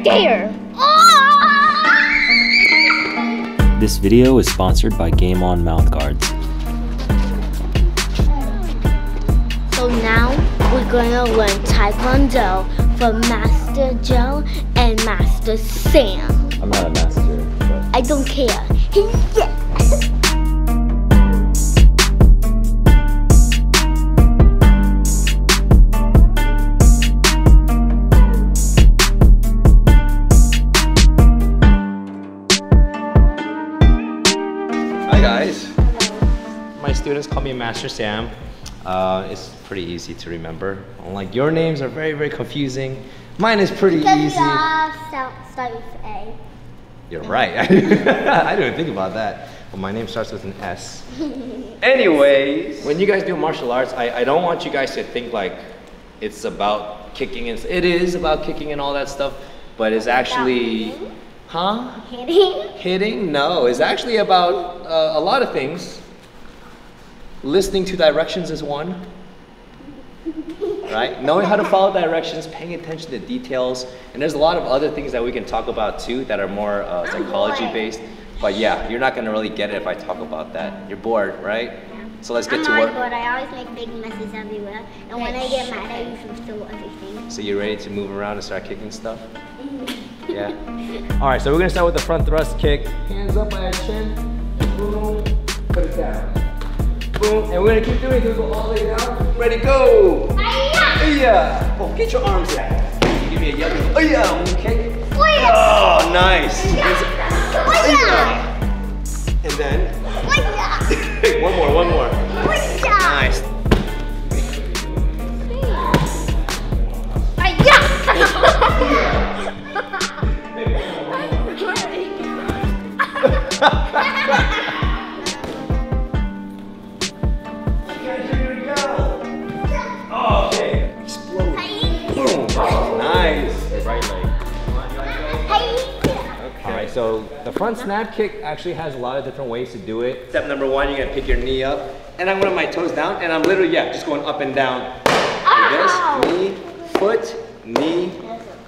scared. This video is sponsored by Game On Mouthguards. So now we're gonna learn Taekwondo from Master Joe and Master Sam. I'm not a master, but... I don't care. Yeah. Hi guys. My students call me Master Sam. It's pretty easy to remember. Unlike your names are very, very confusing. Mine is pretty easy. Start with A. You're right. I didn't even think about that. Well, my name starts with an S. Anyways, when you guys do martial arts, I don't want you guys to think like it's about kicking and it is about kicking and all that stuff, but it's actually, Hitting? Hitting? No, it's actually about a lot of things. Listening to directions is one. Right? Knowing how to follow directions, paying attention to details, and there's a lot of other things that we can talk about too that are more psychology based. But yeah, you're not gonna really get it if I talk about that. You're bored, right? Yeah. So let's get to work. I'm bored. I always make big messes everywhere, and when I get mad, I usually throw everything. So you ready to move around and start kicking stuff? Yeah. All right. So we're gonna start with the front thrust kick. Hands up by our chin. Boom. Put it down. Boom. And we're gonna keep doing it. Go all the way down. Ready? Go. Yeah. Oh, get your arms down. Give me a yellow. Oh yeah. Okay. Oh, nice. And then. One more. Nice. Okay. Explode. Boom. Nice. Right leg. Alright, so the front snap kick actually has a lot of different ways to do it. Step number one, you're gonna pick your knee up. And I'm gonna my toes down, and I'm literally, just going up and down. Like this, knee, foot, knee,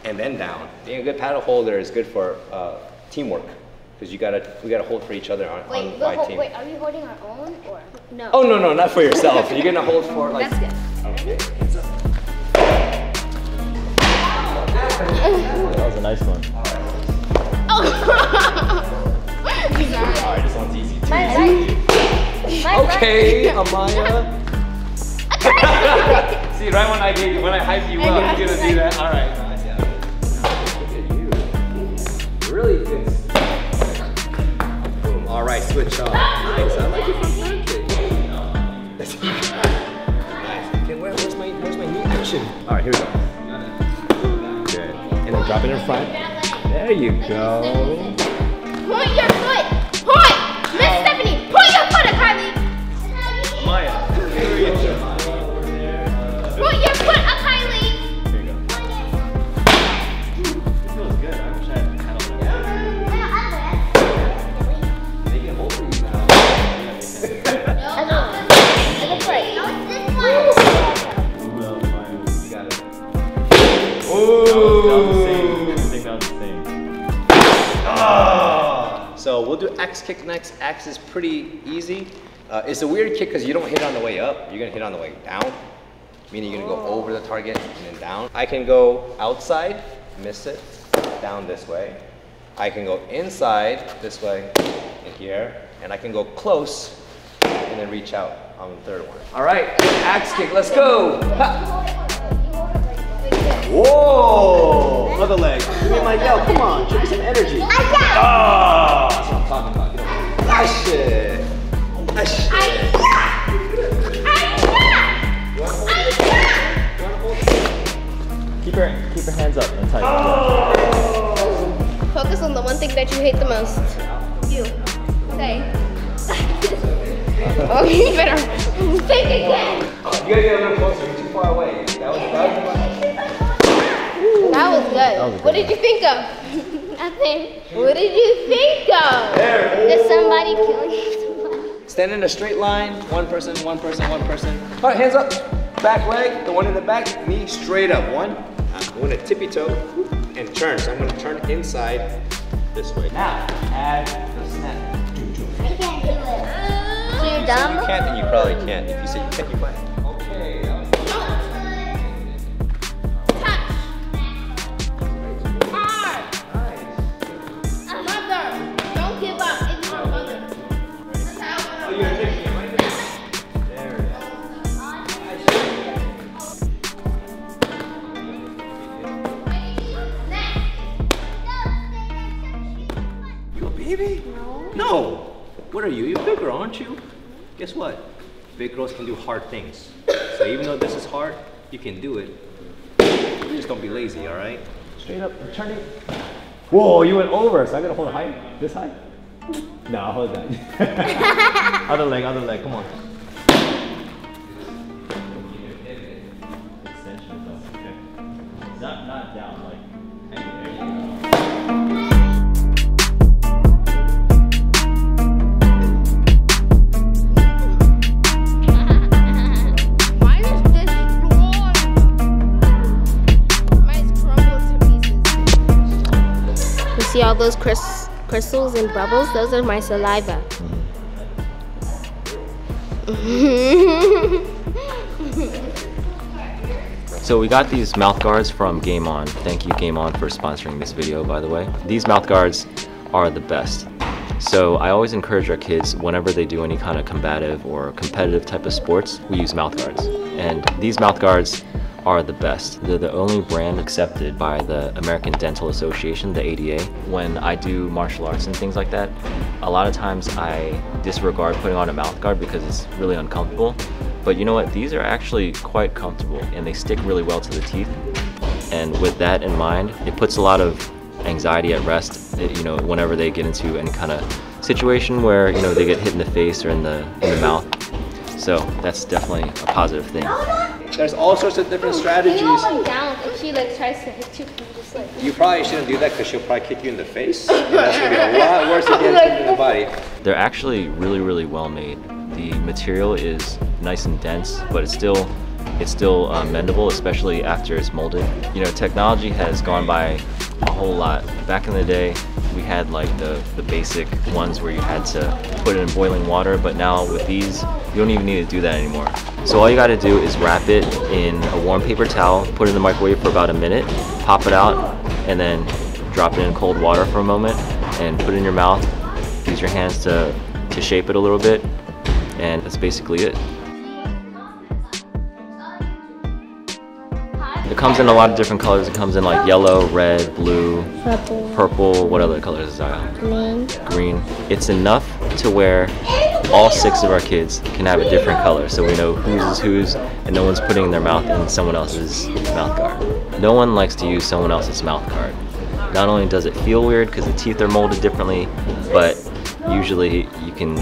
and then down. Being a good paddle holder is good for teamwork. Because we gotta hold for each other on my team. Wait, are we holding our own or no? Oh no, not for yourself. You're gonna hold for like. That's good. Okay, hands up. That was a nice one. Alright, this one's easy too. Okay, Amaya. See, right when I hype you up, you're gonna do that. Alright, nice. Look at you. Really good. Boom. Alright, switch off. Nice. I like your front kick. Nice. Okay, where's my knee action? Alright, here we go. Good. And then drop it in front. There you go. Point your foot! Point! Miss Stephanie, point your foot at Kylie! Maya. Point your foot at Kylie! There you go. It feels good. I wish I had paddle that. They can hold for you now. You got it. Ooh. I think that was the same. So we'll do X kick next. X is pretty easy. It's a weird kick because you don't hit on the way up. You're gonna hit on the way down. Meaning you're gonna go over the target and then down. I can go outside, miss it, down this way. I can go inside this way and here. And I can go close and then reach out on the third one. All right, axe kick, let's go. Ha. Whoa, other leg. Give me my yell, come on, show me some energy. Oh, that's what I'm talking about. That shit. That shit. Keep your hands up and tight. Oh. Focus on the one thing that you hate the most. You. Say. Oh, you better think again. You gotta get a little closer. You're too far away. That was good. What did you think of? Nothing. What did you think of? Did somebody kill you? Stand in a straight line. One person, one person, one person. All right, hands up. Back leg. The one in the back. Knee straight up. One. I'm going to tippy toe. and turn. So I'm gonna turn inside this way. Now, add the snap. I can't do it. So you're dumb? If you can't, then you probably can't. If you say you can, you might. Okay. Baby? No. No. What are you? You're a big girl, aren't you? Guess what? Big girls can do hard things. So even though this is hard, you can do it. Just don't be lazy, all right? Straight up, turn it. Whoa, you went over. So I gotta hold it high? This high? No, I'll hold that. Other leg, come on. Not down, like, there you go. See all those crystals and bubbles? Those are my saliva. So we got these mouth guards from Game On. Thank you, Game On, for sponsoring this video, by the way. These mouth guards are the best. So I always encourage our kids, whenever they do any kind of combative or competitive type of sports, we use mouth guards. And these mouth guards are the best. They're the only brand accepted by the American Dental Association, the ADA. When I do martial arts and things like that, a lot of times I disregard putting on a mouth guard because it's really uncomfortable. But you know what? These are actually quite comfortable and they stick really well to the teeth. And with that in mind, it puts a lot of anxiety at rest, you know, whenever they get into any kind of situation where, you know, they get hit in the face or in the mouth. So that's definitely a positive thing. There's all sorts of different strategies. You down if she like tries to hit you, just like. You probably shouldn't do that because she'll probably kick you in the face. And that's gonna be a lot worse than getting kicked in the body. They're actually really, really well made. The material is nice and dense, but it's still mendable, especially after it's molded. You know, technology has gone by a whole lot. Back in the day, we had like the basic ones where you had to put it in boiling water, but now with these, you don't even need to do that anymore. So all you gotta do is wrap it in a warm paper towel, put it in the microwave for about a minute, pop it out, and then drop it in cold water for a moment, and put it in your mouth. Use your hands to shape it a little bit, and that's basically it. It comes in a lot of different colors. It comes in like yellow, red, blue, purple. What other colors is that? Green. It's enough to where all 6 of our kids can have a different color, so we know whose is whose, and no one's putting their mouth in someone else's mouth guard. No one likes to use someone else's mouth guard. Not only does it feel weird because the teeth are molded differently, but usually you can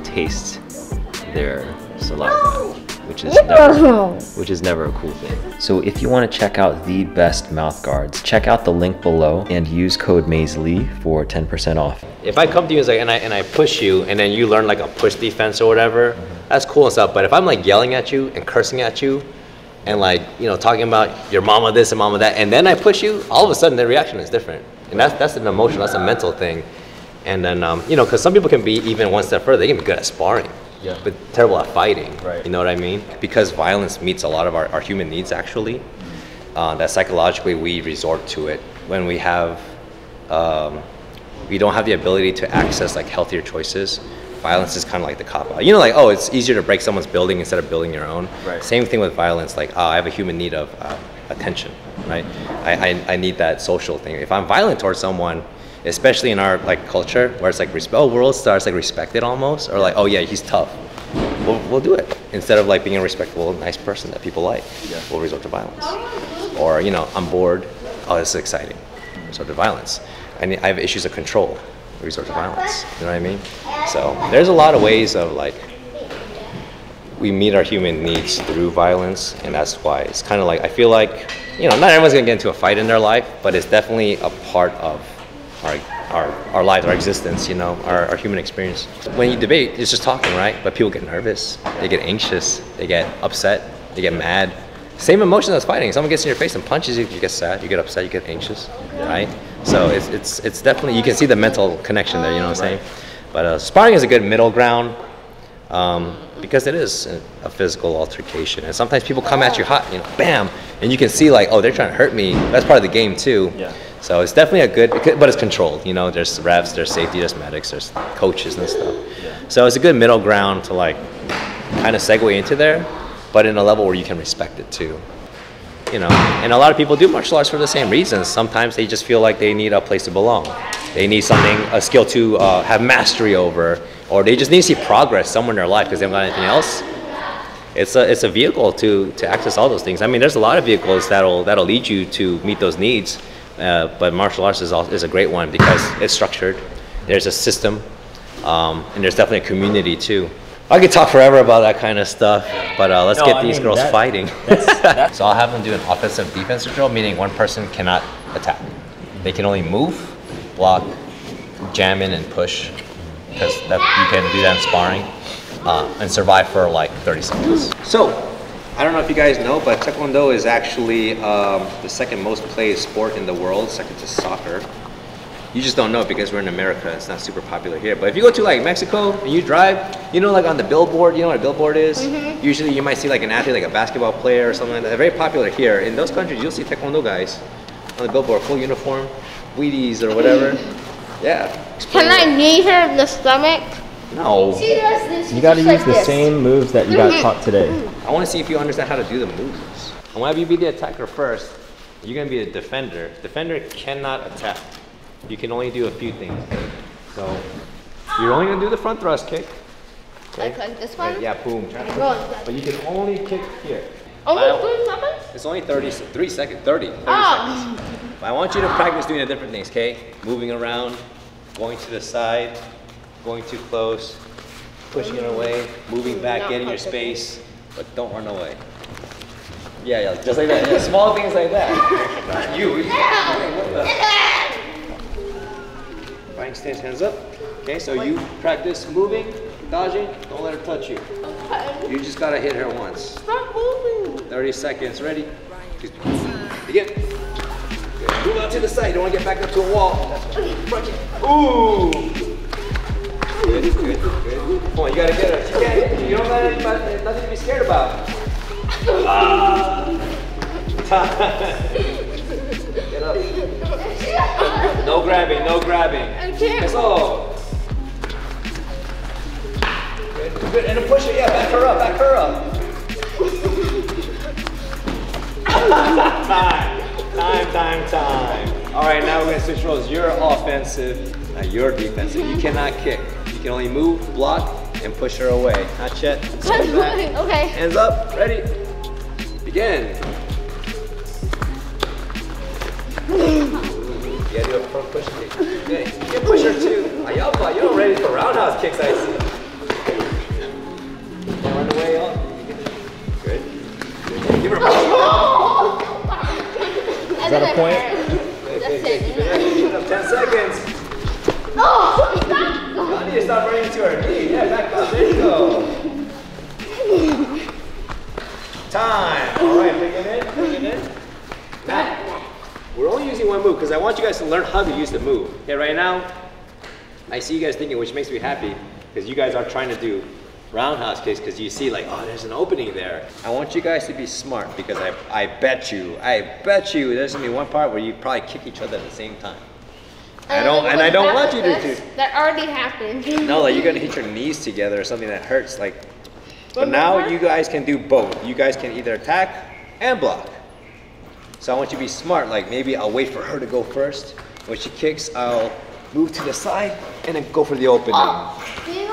taste their saliva, which is never a cool thing. So if you want to check out the best mouth guards, check out the link below and use code MAZELEE for 10% off. If I come to you and I push you and then you learn like a push defense or whatever, that's cool and stuff. But if I'm like yelling at you and cursing at you and like, you know, talking about your mama this and mama that, and then I push you, all of a sudden the reaction is different. And that's an emotional, that's a mental thing. And then, you know, because some people can be even one step further, they can be good at sparring. Yeah. But terrible at fighting, right? You know what I mean? Because violence meets a lot of our human needs actually, that psychologically we resort to it when we have, we don't have the ability to access like healthier choices. Violence is kind of like the cop-out. You know, like, oh, it's easier to break someone's building instead of building your own. Right. Same thing with violence, like, oh, I have a human need of attention, right? I need that social thing. If I'm violent towards someone, especially in our like culture where it's like oh, world stars like respected almost, or like, oh yeah, he's tough, we'll do it instead of like being a respectable nice person that people like. Yeah. We'll resort to violence. Or, you know, I'm bored, oh, this is exciting, resort to violence. I have issues of control, resort to violence. You know what I mean? So there's a lot of ways of like we meet our human needs through violence, and that's why it's kind of like, I feel like, you know, not everyone's gonna get into a fight in their life, but it's definitely a part of our lives, our existence, you know, our human experience. When you debate, it's just talking, right? But people get nervous, they get anxious, they get upset, they get mad, Same emotion as fighting. Someone gets in your face and punches you, you get sad, you get upset, you get anxious, right? So it's definitely, you can see the mental connection there, you know what I'm saying? But sparring is a good middle ground because it is a physical altercation. And sometimes people come at you hot, you know, bam, and you can see like, oh, they're trying to hurt me. That's part of the game too. Yeah. So it's definitely a good, but it's controlled. You know, there's refs, there's safety, there's medics, there's coaches and stuff. So it's a good middle ground to like kind of segue into there, but in a level where you can respect it too. You know, and a lot of people do martial arts for the same reasons. Sometimes they just feel like they need a place to belong. They need something, a skill to have mastery over, or they just need to see progress somewhere in their life because they haven't got anything else. It's a vehicle to access all those things. I mean, there's a lot of vehicles that'll lead you to meet those needs, but martial arts is a great one because it's structured. There's a system, and there's definitely a community too. I could talk forever about that kind of stuff, but let's get these girls fighting. So I'll have them do an offensive defensive drill, meaning one person cannot attack. They can only move, block, jam in, and push, because you can do that in sparring, and survive for like 30 seconds. So, I don't know if you guys know, but Taekwondo is actually the second most played sport in the world, second to soccer. You just don't know it because we're in America. It's not super popular here. But if you go to like Mexico and you drive, you know, like on the billboard, you know what a billboard is? Mm-hmm. Usually you might see like an athlete, like a basketball player or something like that. They're very popular here. In those countries, you'll see Taekwondo guys on the billboard, full uniform, Wheaties or whatever. Yeah. Can I knee her in the stomach? No. She does this. You gotta use the same moves that you got taught today. I want to see if you understand how to do the moves. I want to have you be the attacker first. You're going to be a defender. Defender cannot attack. You can only do a few things. So you're only going to do the front thrust kick. Okay. Like this one? Yeah, boom. But you can only kick here. Only 3 seconds? It's only 30 seconds. 30 seconds. But I want you to practice doing the different things, okay? Moving around, going to the side, going too close, pushing it away, moving back, getting your space, but don't run away. Yeah, just like that. Yeah, small things like that. Not you. Fighting stance, hands up. Okay, so you practice moving, dodging, don't let her touch you. You just gotta hit her once. Stop moving. 30 seconds, ready? Begin. Good. Move out to the side, you don't wanna get back up to a wall. Ooh! Good, good, good. Come on, you gotta get her. She can't hit you, you don't let anybody, nothing to be scared about. Get up. No grabbing, no grabbing. I can't. That's all. Good, good. And then push it, yeah, back her up, back her up. Time. All right, now we're gonna switch roles. You're offensive, now you're defensive. You cannot kick. You can only move, block, and push her away. Not yet. Okay. Hands up, ready. Begin. You gotta do a front push kick. Good. You can push her too. Ayapa, you're ready for roundhouse kicks, I see. Run away up. Good. Good. Give her a push. Is that a point? Good. Keep it ready. Keep it up 10 seconds. I need to stop running to her knee. Yeah, back up. There you go. Time. All right, bring it in. Matt, we're only using one move because I want you guys to learn how to use the move. Okay, right now, I see you guys thinking, which makes me happy, because you guys are trying to do roundhouse kicks because you see like, oh, there's an opening there. I want you guys to be smart because I bet you there's gonna be one part where you probably kick each other at the same time. I don't want you to do. That already happened. No, like you're gonna hit your knees together or something that hurts. Like, but now you guys can do both. You guys can either attack and block. So I want you to be smart. Like maybe I'll wait for her to go first. When she kicks, I'll move to the side and then go for the opening.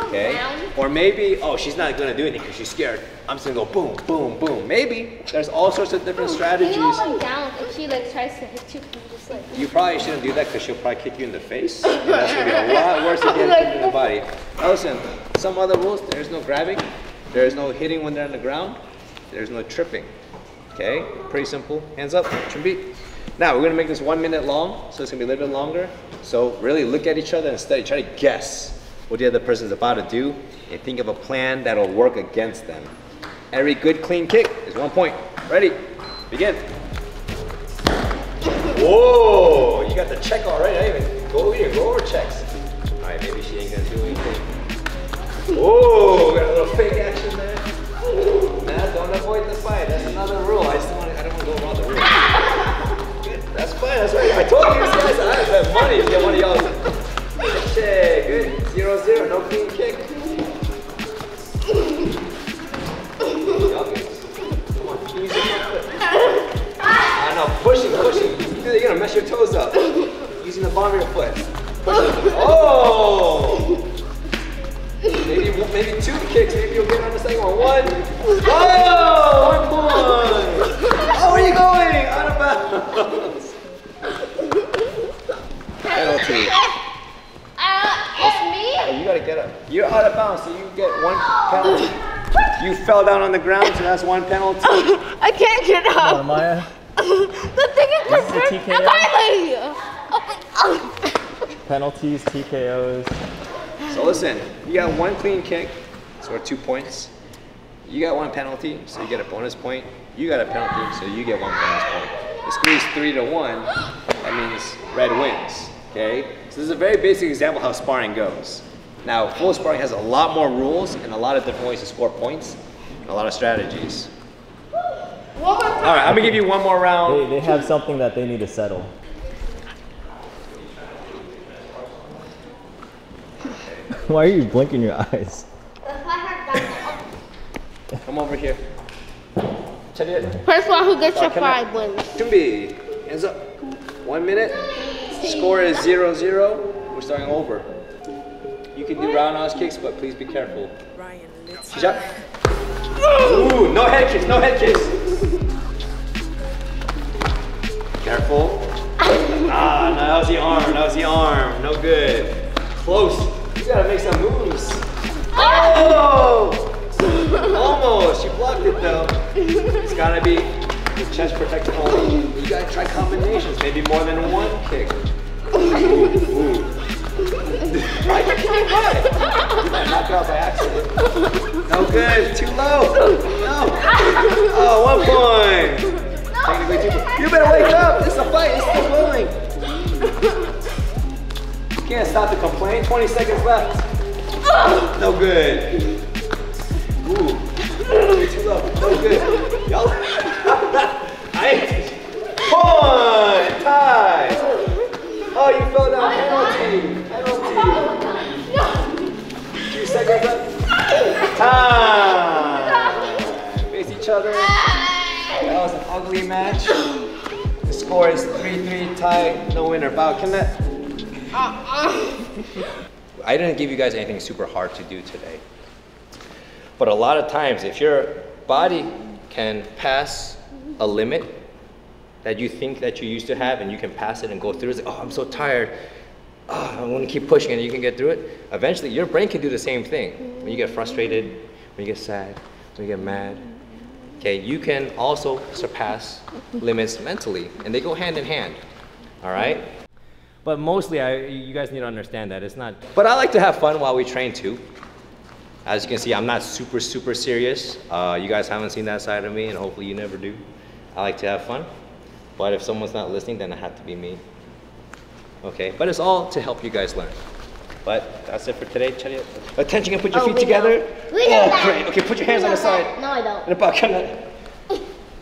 Okay? Or maybe, oh, she's not gonna do anything because she's scared. I'm just gonna go boom, boom, boom. Maybe there's all sorts of different strategies. Down if she like tries to hit you, just like. You probably shouldn't do that because she'll probably kick you in the face. And that's gonna be a lot worse than getting kicked in the body. Now listen, some other rules. There's no grabbing. There's no hitting when they're on the ground. There's no tripping. Okay, pretty simple. Hands up, chumbi. Now we're gonna make this 1 minute long, so it's gonna be a little bit longer. So really look at each other and study. Try to guess what the other person's about to do and think of a plan that'll work against them. Every good clean kick is 1 point. Ready? Begin. Whoa, you got the check already. I didn't even go over here. Go over checks. All right, maybe she ain't gonna do anything. Whoa, got a little fake action there. Nah, don't avoid the fight. That's another rule. I don't want to go around the rule. Good. That's fine. That's right. I told you guys I have money to get one of y'all. Check. Good. 0-0. No clean kick. Y'all good. Come on. Use your foot. No, pushing. You're gonna mess your toes up. Using the bottom of your foot. Oh! Maybe 2 kicks. Maybe you'll get on the second one. 1. Oh! 1 point. Oh, where are you going? Out of bounds. Penalty. It's me. Oh, you gotta get up. You're out of bounds, so you get 1 penalty. You fell down on the ground, so that's 1 penalty. I can't get up. Come on, Maya. The thing is, This is a TKO. Penalties, TKOs. So listen, you got 1 clean kick, so 2 points. You got 1 penalty, so you get a bonus point. You got a penalty, so you get 1 bonus point. You squeeze 3-1, that means red wins, okay? So this is a very basic example of how sparring goes. Now, full sparring has a lot more rules and a lot of different ways to score points and a lot of strategies. All right, I'm gonna give you 1 more round. They have something that they need to settle. Why are you blinking your eyes? Come over here. First one who gets your 5 wins. Tumbi, hands up. 1 minute. Score is 0-0. We're starting over. You can do roundhouse kicks, but please be careful. Shot. Ooh, no head kicks, no head kicks. Careful. Ah, no, that was the arm, no good. Close. You gotta make some moves. Oh! Almost, you blocked it though. It's gotta be chest protected only. You gotta try combinations, maybe more than 1 kick. Ooh. I can kick it right. You might knock it out by accident. No good, too low. No. Oh, 1 point. Technically 2 points. You better wake up. It's a fight. It's still going. You can't stop to complain. 20 seconds left. No good. Ooh. You're too low. No good. Y'all. Point. Tie. Oh, you fell down. Penalty. 2 seconds left. Time. Face each other. That was an ugly match. The score is 3-3 tie, no winner. Bao, can that? I didn't give you guys anything super hard to do today. But a lot of times, if your body can pass a limit that you think that you used to have and you can pass it and go through it, it's like, oh, I'm so tired. Oh, I want to keep pushing and you can get through it. Eventually, your brain can do the same thing. When you get frustrated, when you get sad, when you get mad, okay, you can also surpass limits mentally, and they go hand in hand, all right? But mostly, you guys need to understand that it's not. But I like to have fun while we train too. As you can see, I'm not super serious. You guys haven't seen that side of me, and hopefully you never do. I like to have fun, but if someone's not listening, then I have to be me. Okay, but it's all to help you guys learn. But that's it for today. Attention, and put your feet together. Oh, great. Okay, put your hands on the side. No, I don't.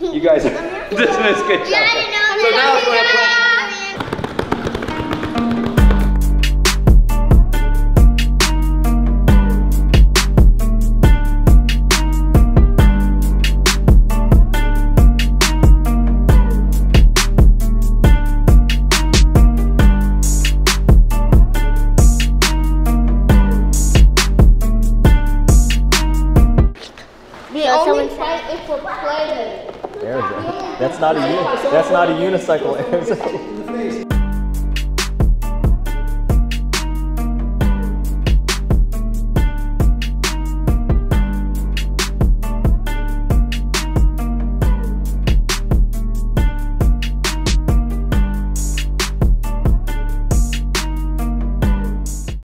You guys, this is good job. Yeah, I know. So now it's going to play. That's not a unicycle.